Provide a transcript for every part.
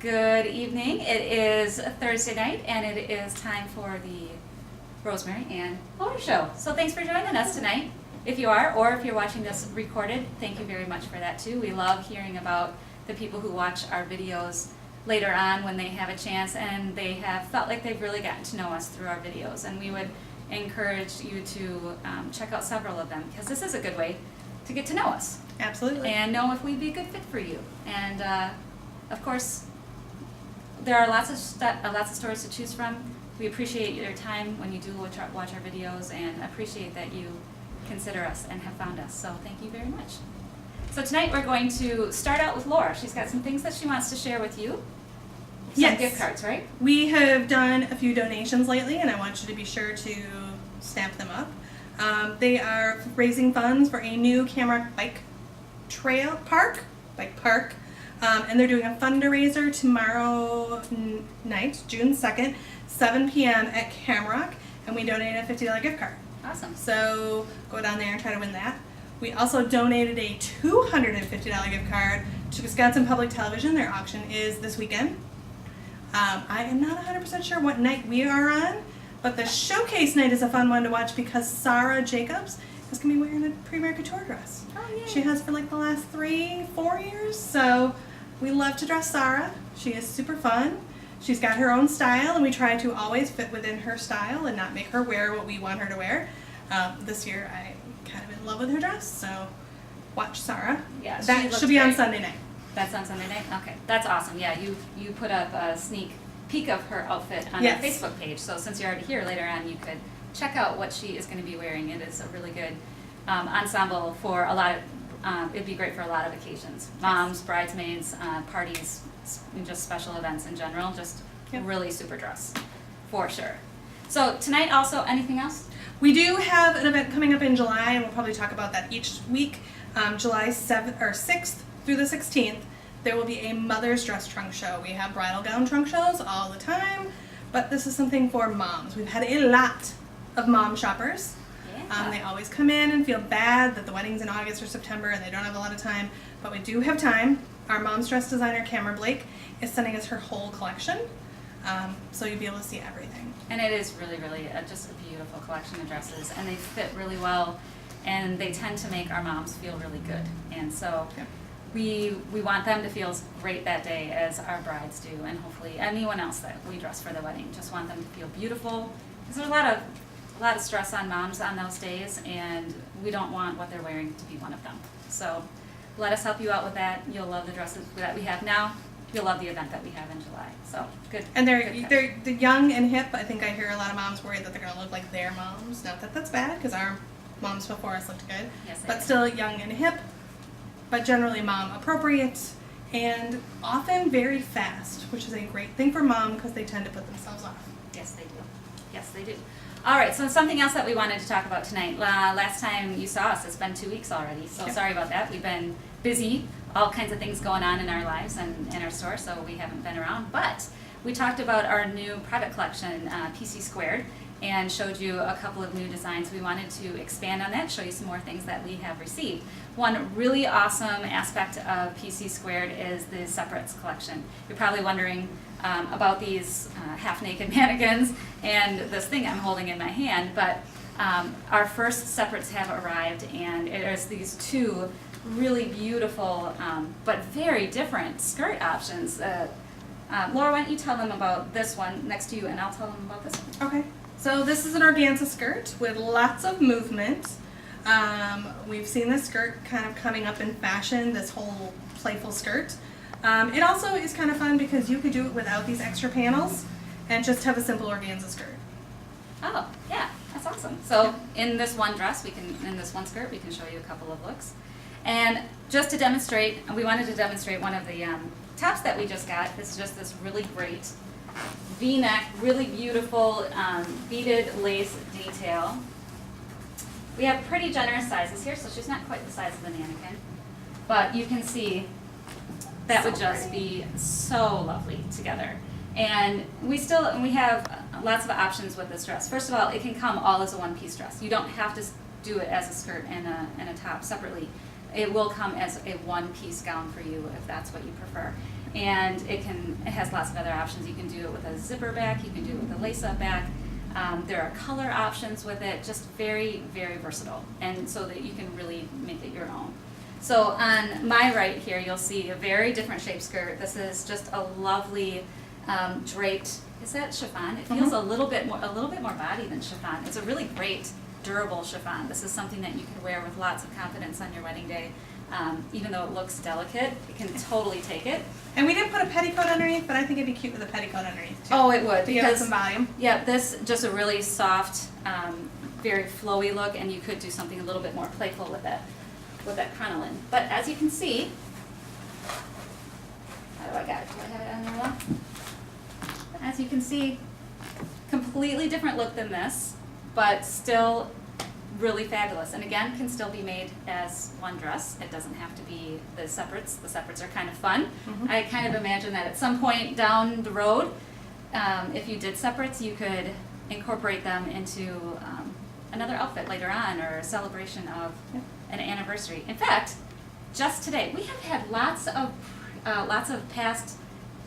Good evening. It is Thursday night and it is time for the Rosemary and Laura show. So thanks for joining us tonight. If you are, or if you're watching this recorded, thank you very much for that too. We love hearing about the people who watch our videos later on when they have a chance and they have felt like they've really gotten to know us through our videos. And we would encourage you to check out several of them because this is a good way to get to know us. Absolutely. And know if we'd be a good fit for you. And of course, there are lots of stories to choose from. We appreciate your time when you do watch our videos and appreciate that you consider us and have found us. So thank you very much. So tonight we're going to start out with Laura. She's got some things that she wants to share with you. Some Yes. gift cards, right? We have done a few donations lately, and I want you to be sure to stamp them up. They are raising funds for a new Camrock bike park, and they're doing a fundraiser tomorrow night, June 2nd, 7 p.m. at Camrock, and we donated a $50 gift card. Awesome. So go down there and try to win that. We also donated a $250 gift card to Wisconsin Public Television. Their auction is this weekend. I am not 100% sure what night we are on, but the showcase night is a fun one to watch because Sarah Jacobs is going to be wearing a Premiere Couture dress. Oh, yeah. She has for like the last 3-4 years, so we love to dress Sarah. She is super fun. She's got her own style, and we try to always fit within her style and not make her wear what we want her to wear. This year, I'm kind of in love with her dress, so watch Sarah. Yeah, That should be on Sunday night. That's on Sunday night? Okay, that's awesome. Yeah, you put up a sneak peek of her outfit on Yes. our Facebook page, so since you're already here later on, you could check out what she is going to be wearing. It is a really good ensemble for a lot of, it'd be great for a lot of occasions. Moms, bridesmaids, parties, and just special events in general, just really super dress, for sure. So tonight also, anything else? We do have an event coming up in July, and we'll probably talk about that each week. July 7th or 6th through the 16th, there will be a mother's dress trunk show. We have bridal gown trunk shows all the time, but this is something for moms. We've had a lot of mom shoppers. Yeah. They always come in and feel bad that the wedding's in August or September and they don't have a lot of time, but we do have time. Our mom's dress designer, Cameron Blake, is sending us her whole collection, so you'll be able to see everything. And it is really, really just a beautiful collection of dresses, and they fit really well, and they tend to make our moms feel really good. And so we want them to feel great that day as our brides do, and hopefully anyone else that we dress for the wedding. Just want them to feel beautiful, because there's a lot of stress on moms on those days, and we don't want what they're wearing to be one of them. So let us help you out with that. You'll love the dresses that we have now. You'll love the event that we have in July. So good. And they're young and hip. I think I hear a lot of moms worried that they're going to look like their moms. Not that that's bad, because our moms before us looked good. Yes, they but did. still young and hip, but generally mom appropriate, and often very fast, which is a great thing for mom because they tend to put themselves off. Yes, they do. Yes, they do. All right, so something else that we wanted to talk about tonight. Last time you saw us, it's been 2 weeks already, so sorry about that. We've been busy, all kinds of things going on in our lives and in our store, so we haven't been around. But we talked about our new private collection, PC Squared, and showed you a couple of new designs. We wanted to expand on that, show you some more things that we have received. One really awesome aspect of PC Squared is the separates collection. You're probably wondering about these half-naked mannequins and this thing I'm holding in my hand, but our first separates have arrived, and it is these two really beautiful but very different skirt options. Laura, why don't you tell them about this one next to you, and I'll tell them about this one. Okay. So this is an organza skirt with lots of movement. We've seen this skirt kind of coming up in fashion, this whole playful skirt. It also is kind of fun because you could do it without these extra panels and just have a simple organza skirt. Oh, yeah, that's awesome. So in this one dress, in this one skirt, we can show you a couple of looks. And just to demonstrate, we wanted to demonstrate one of the tops that we just got. This is just this really great V-neck, really beautiful beaded lace detail. We have pretty generous sizes here, so she's not quite the size of the mannequin, but you can see that would just be so lovely together. And we have lots of options with this dress. First of all, it can come all as a one-piece dress. You don't have to do it as a skirt and a top separately. It will come as a one-piece gown for you if that's what you prefer. and it has lots of other options. You can do it with a zipper back, you can do it with a lace-up back. There are color options with it, just very, very versatile, and so that you can really make it your own. So on my right here, you'll see a very different shape skirt. This is just a lovely draped. Is that chiffon? It feels a little bit more body than chiffon. It's a really great durable chiffon. This is something that you can wear with lots of confidence on your wedding day. Even though it looks delicate, it can totally take it. And we didn't put a petticoat underneath, but I think it'd be cute with a petticoat underneath too. Oh, it would, to give it some volume. Yeah, this just a really soft, very flowy look, and you could do something a little bit more playful with that crinoline. But as you can see, how do I got it? Do I have it on there well? As you can see, completely different look than this, but still really fabulous. And again, can still be made as one dress. It doesn't have to be the separates. The separates are kind of fun. I kind of imagine that at some point down the road, if you did separates, you could incorporate them into another outfit later on, or a celebration of an anniversary. In fact, just today, we have had lots of past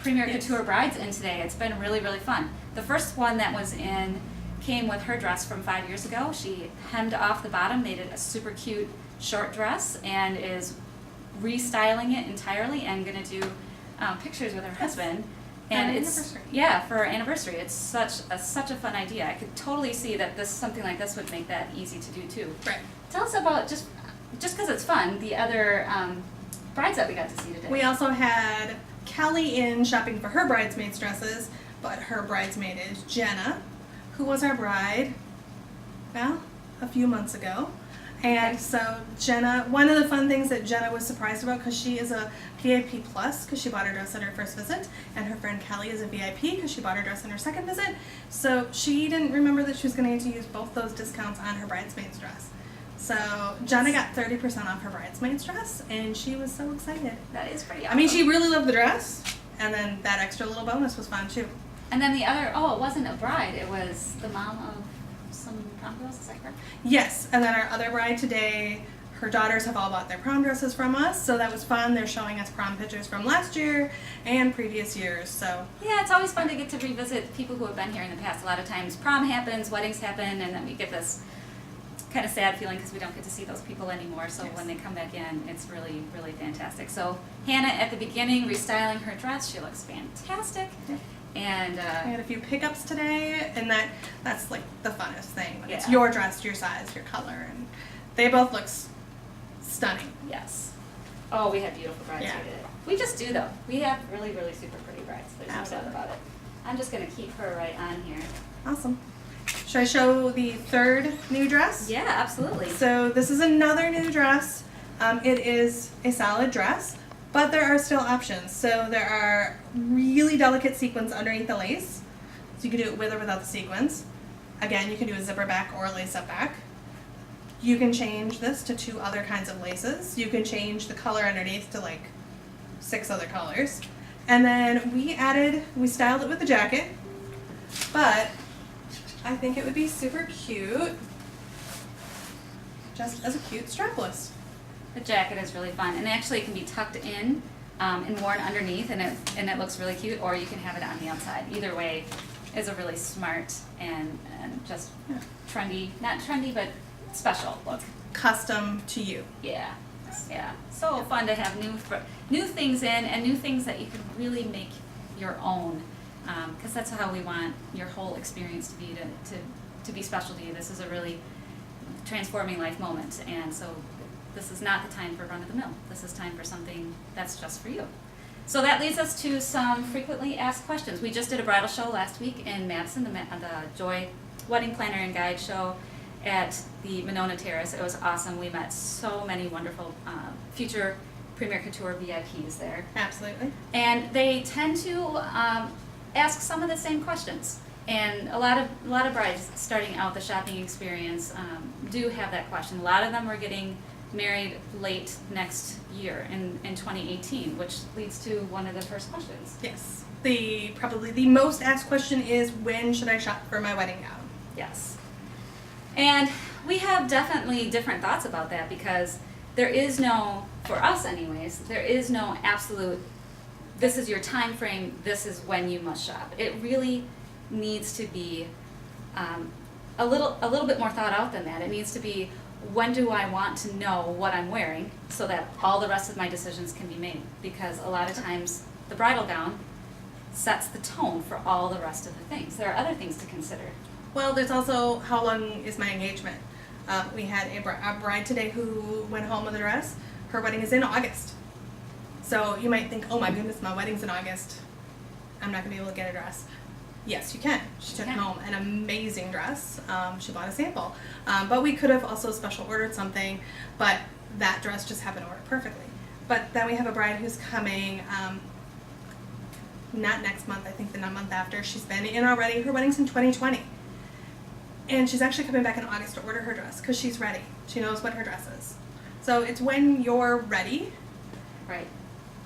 Premiere Couture brides in today. It's been really, really fun. The first one that was in came with her dress from 5 years ago. She hemmed off the bottom, made it a super cute short dress, and is restyling it entirely and going to do pictures with her husband. And it's for our anniversary. It's such a fun idea. I could totally see that something like this would make that easy to do too. Right. Tell us about, just because it's fun, the other brides that we got to see today. We also had Kelly in shopping for her bridesmaids dresses, but her bridesmaid is Jenna, who was our bride, well, a few months ago. And so Jenna, one of the fun things that Jenna was surprised about, because she is a VIP plus, because she bought her dress on her first visit, and her friend Kelly is a VIP because she bought her dress on her second visit. So she didn't remember that she was going to need to use both those discounts on her bridesmaid's dress. So Jenna got 30% off her bridesmaid's dress, and she was so excited. That is pretty awesome. I mean, she really loved the dress, and then that extra little bonus was fun too. And then the other, it wasn't a bride, it was the mom of some prom girls, is that correct? Yes, and then our other bride today, her daughters have all bought their prom dresses from us, so that was fun. They're showing us prom pictures from last year and previous years, so. Yeah, it's always fun to get to revisit people who have been here in the past. A lot of times prom happens, weddings happen, and then we get this kind of sad feeling because we don't get to see those people anymore, so when they come back in, it's really, really fantastic. So Hannah, at the beginning, restyling her dress, she looks fantastic. And I had a few pickups today, and that's like the funnest thing. When it's Yeah. your dress, your size, your color, and they both look stunning. Yes. Oh, we have beautiful brides here today. We just do though. We have really, really super pretty brides. There's no doubt about it. I'm just going to keep her right on here. Awesome. Should I show the third new dress? Yeah, absolutely. So this is another new dress. It is a solid dress, but there are still options. So there are really delicate sequins underneath the lace. So you can do it with or without the sequins. Again, you can do a zipper back or a lace-up back. You can change this to 2 other kinds of laces. You can change the color underneath to like 6 other colors. And then we styled it with a jacket, but I think it would be super cute just as a cute strapless. The jacket is really fun, and actually it can be tucked in and worn underneath, and it looks really cute, or you can have it on the outside. Either way is a really smart and just trendy, not trendy, but special look. Custom to you. Yeah, yeah. So fun to have new things in, and new things that you can really make your own, because that's how we want your whole experience to be to be special to you. This is a really transforming life moment, and so this is not the time for run-of-the-mill. This is time for something that's just for you. So that leads us to some frequently asked questions. We just did a bridal show last week in Madison, the Joy Wedding Planner and Guide show at the Monona Terrace. It was awesome. We met so many wonderful future Premiere Couture VIPs there. Absolutely. And they tend to ask some of the same questions. And a lot of brides starting out the shopping experience do have that question. A lot of them are getting married late next year in 2018, which leads to one of the first questions. Yes. Probably the most asked question is, when should I shop for my wedding gown? Yes. And we have definitely different thoughts about that, because there is no, for us anyways, there is no absolute this is your time frame, this is when you must shop. It really needs to be a little bit more thought out than that. It needs to be, when do I want to know what I'm wearing so that all the rest of my decisions can be made? Because a lot of times the bridal gown sets the tone for all the rest of the things. There are other things to consider. Well, there's also how long is my engagement. We had a bride today who went home with a dress. Her wedding is in August. So you might think, oh my goodness, my wedding's in August. I'm not going to be able to get a dress. Yes, you can. She took home an amazing dress. She bought a sample. But we could have also special ordered something, but that dress just happened to work perfectly. But then we have a bride who's coming, not next month, I think the month after. She's been in already. Her wedding's in 2020. And she's actually coming back in August to order her dress because she's ready. She knows what her dress is. So it's when you're ready. Right.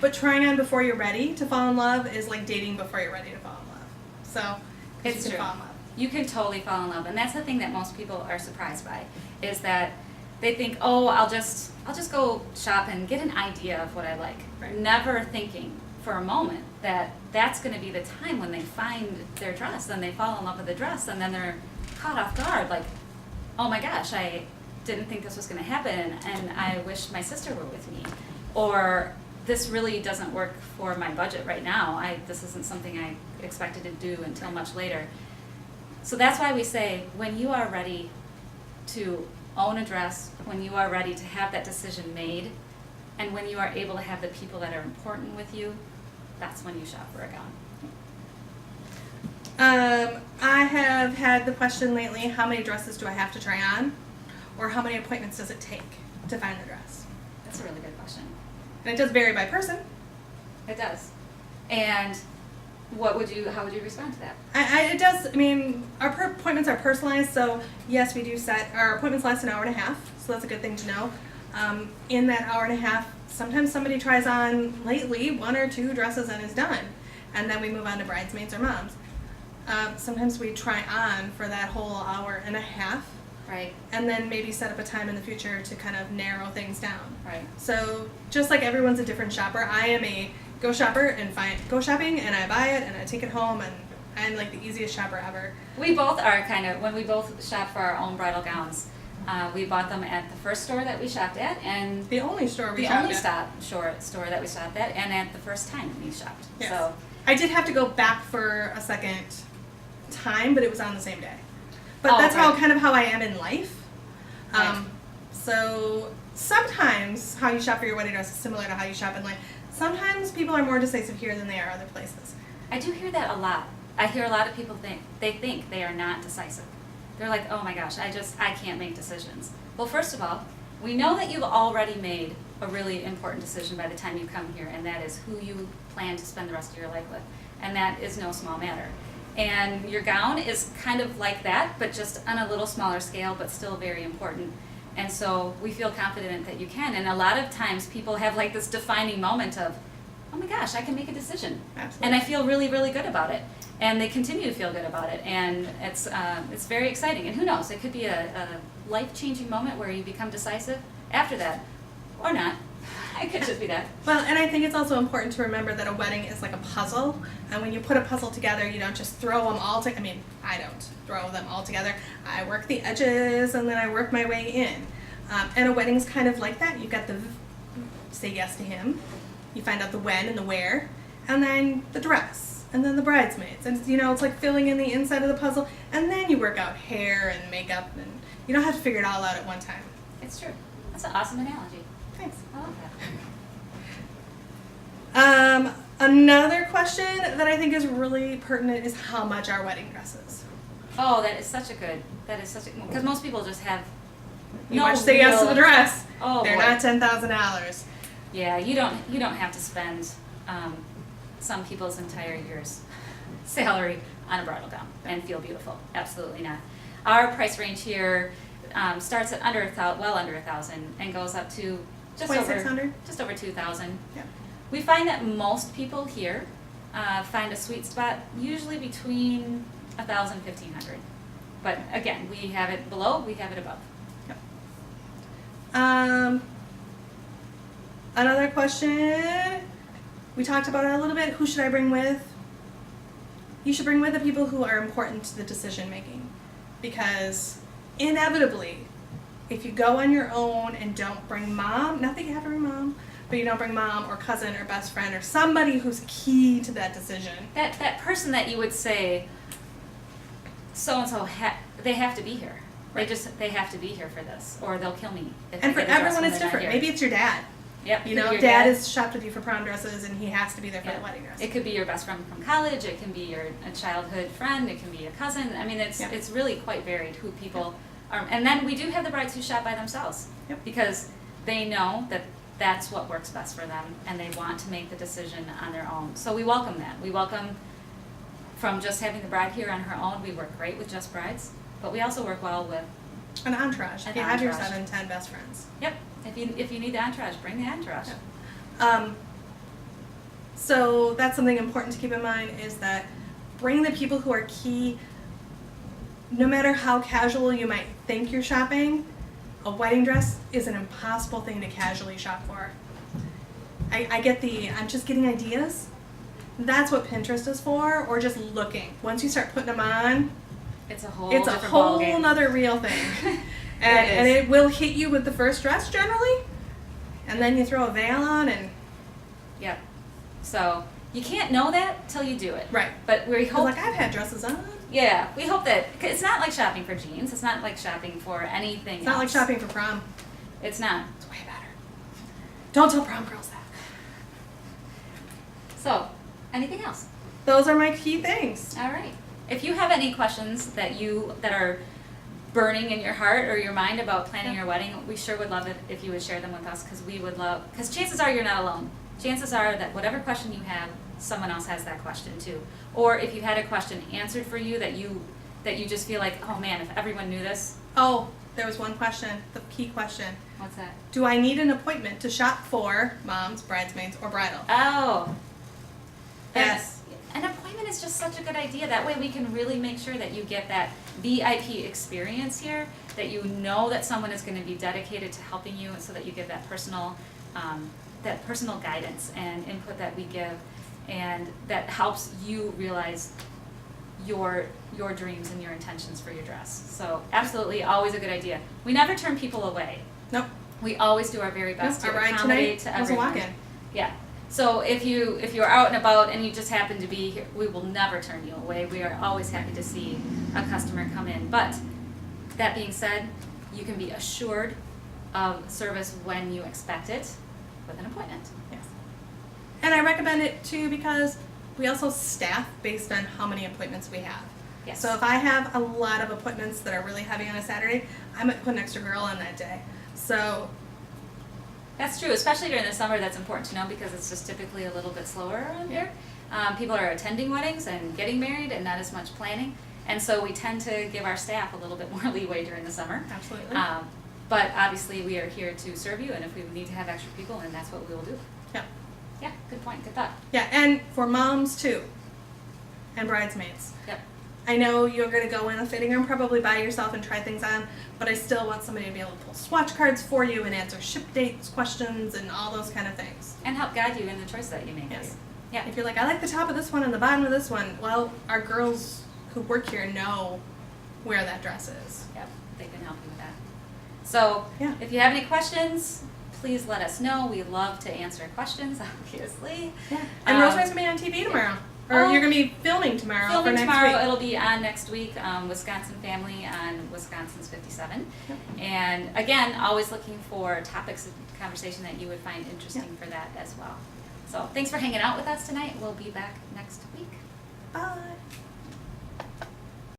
But trying on before you're ready to fall in love is like dating before you're ready to fall in love. So It's you can true. fall in love. You can totally fall in love, and that's the thing that most people are surprised by, is that they think, oh, I'll just go shop and get an idea of what I like, Right. never thinking for a moment that that's going to be the time when they find their dress, then they fall in love with the dress, and then they're caught off guard, like, oh my gosh, I didn't think this was going to happen, and I wish my sister were with me, or this really doesn't work for my budget right now. This isn't something I expected to do until much later. So that's why we say, when you are ready to own a dress, when you are ready to have that decision made, and when you are able to have the people that are important with you, that's when you shop for a gown. I have had the question lately, how many dresses do I have to try on? Or how many appointments does it take to find the dress? That's a really good question. And it does vary by person. It does. And how would you respond to that? It does, I mean, our appointments are personalized, so yes, we do our appointments last an hour and a half, so that's a good thing to know. In that hour and a half, sometimes somebody tries on lately 1 or 2 dresses and is done, and then we move on to bridesmaids or moms. Sometimes we try on for that whole hour and a half, Right. and then maybe set up a time in the future to kind of narrow things down. Right. So just like everyone's a different shopper, I am a go shopper and go shopping and I buy it and I take it home, and I'm like the easiest shopper ever. We both are when we both shop for our own bridal gowns. We bought them at the first store that we shopped at, and The only store we the shopped only at. store that we shopped at, and at the first time we shopped. Yes. So I did have to go back for a second time, but it was on the same day. But that's right. how I am in life. Right. So sometimes how you shop for your wedding dress is similar to how you shop in life. Sometimes people are more decisive here than they are other places. I do hear that a lot. I hear a lot of people think they are not decisive. They're like, oh my gosh, I can't make decisions. Well, first of all, we know that you've already made a really important decision by the time you come here, and that is who you plan to spend the rest of your life with. And that is no small matter. And your gown is kind of like that, but just on a little smaller scale, but still very important. And so we feel confident that you can. And a lot of times people have like this defining moment of, oh my gosh, I can make a decision. Absolutely. And I feel really, really good about it. And they continue to feel good about it. And it's very exciting. And who knows, it could be a life-changing moment where you become decisive after that, or not. It could just be that. Well, and I think it's also important to remember that a wedding is like a puzzle, and when you put a puzzle together, you don't just throw them all together. I mean, I don't throw them all together. I work the edges, and then I work my way in. And a wedding's kind of like that. You've got the say yes to him, you find out the when and the where, and then the dress, and then the bridesmaids. And, it's like filling in the inside of the puzzle, and then you work out hair and makeup, and you don't have to figure it all out at one time. It's true. That's an awesome analogy. Thanks. I love that. Another question that I think is really pertinent is how much our wedding dress is. Oh, because most people just have You watch Say Yes to the Dress. Oh, They're boy. not $10,000. Yeah, you don't have to spend some people's entire year's salary on a bridal gown and feel beautiful. Absolutely not. Our price range here starts at under $1,000 and goes up to just over $2,000. Yeah. We find that most people here find a sweet spot usually between $1,000 and $1,500. But again, we have it below, we have it above. Another question. we talked about it a little bit. Who should I bring with? You should bring with the people who are important to the decision making, because inevitably, if you go on your own and don't bring mom, not that you have to bring mom, but you don't bring mom or cousin or best friend or somebody who's key to that decision. That person that you would say, so and so, they have to be here. Right. They have to be here for this, or they'll kill me. If And I for get a dress everyone, when it's they're not different. here. Maybe it's your dad. Yep. You could know, be your dad has shopped with you for prom dresses, and he has to be there for the wedding dress. It could be your best friend from college. It can be a childhood friend. It can be a cousin. I mean, it's really quite varied who people are. And then we do have the brides who shop by themselves because they know that that's what works best for them, and they want to make the decision on their own. So we welcome that. We welcome from just having the bride here on her own. We work great with just brides, but we also work well with An entourage. An If you have your entourage. 7, 10 best friends. Yep. If you need the entourage, bring the entourage. So that's something important to keep in mind, is that bring the people who are key. No matter how casual you might think you're shopping, a wedding dress is an impossible thing to casually shop for. I get I'm just getting ideas. That's what Pinterest is for, or just looking. Once you start putting them on, It's a whole it's a different whole ballgame. nother real thing. It and is. it will hit you with the first dress generally, and then you throw a veil on and Yep. So you can't know that till you do it. right. But we I was hope. like, I've had dresses on. Yeah, we hope that 'cause it's not like shopping for jeans. It's not like shopping for anything. It's not like else. shopping for prom. It's not. It's way better. Don't tell prom girls that. So, anything else? Those are my key things. All right. If you have any questions that are burning in your heart or your mind about planning your wedding, we sure would love it if you would share them with us, because we would love. Because chances are you're not alone. Chances are that whatever question you have, someone else has that question too. Or if you had a question answered for you that you just feel like, oh man, if everyone knew this. Oh, there was one question, the key question. What's that? Do I need an appointment to shop for moms, bridesmaids, or bridal? Oh. Yes. An appointment is just such a good idea. That way we can really make sure that you get that VIP experience here, that you know that someone is going to be dedicated to helping you, and so that you get that personal guidance and input that we give, and that helps you realize your dreams and your intentions for your dress. So absolutely, always a good idea. We never turn people away. Nope. We always do our very best Our to ride accommodate tonight to was a everyone. walk-in. Yeah. So if you're out and about and you just happen to be here, we will never turn you away. We are always happy to see a customer come in. But that being said, you can be assured of service when you expect it with an appointment. Yes. And I recommend it too because we also staff based on how many appointments we have. Yes. So if I have a lot of appointments that are really heavy on a Saturday, I might put an extra girl on that day. So That's true, especially during the summer. That's important to know because it's just typically a little bit slower around here. People are attending weddings and getting married and not as much planning. And so we tend to give our staff a little bit more leeway during the summer. absolutely. But obviously we are here to serve you, and if we need to have extra people, then that's what we will do. Yeah. Yeah, good point, good thought. Yeah, and for moms too. And bridesmaids. Yep. I know you're going to go in a fitting room probably by yourself and try things on, but I still want somebody to be able to pull swatch cards for you and answer ship dates questions and all those kind of things. And help guide you in the choice that you make. Yes. Yeah. If you're like, I like the top of this one and the bottom of this one, well, our girls who work here know where that dress is. Yep, they can help you with that. So, Yeah. if you have any questions, please let us know. We love to answer questions, obviously. Yeah. And Rosemary's going to be on TV tomorrow. Or Oh. you're going to be filming tomorrow Filming for next tomorrow, week. it'll be on next week, Wisconsin Family on Wisconsin's 57. Yep. And again, always looking for topics of conversation that you would find interesting for that as well. So thanks for hanging out with us tonight. We'll be back next week. Bye.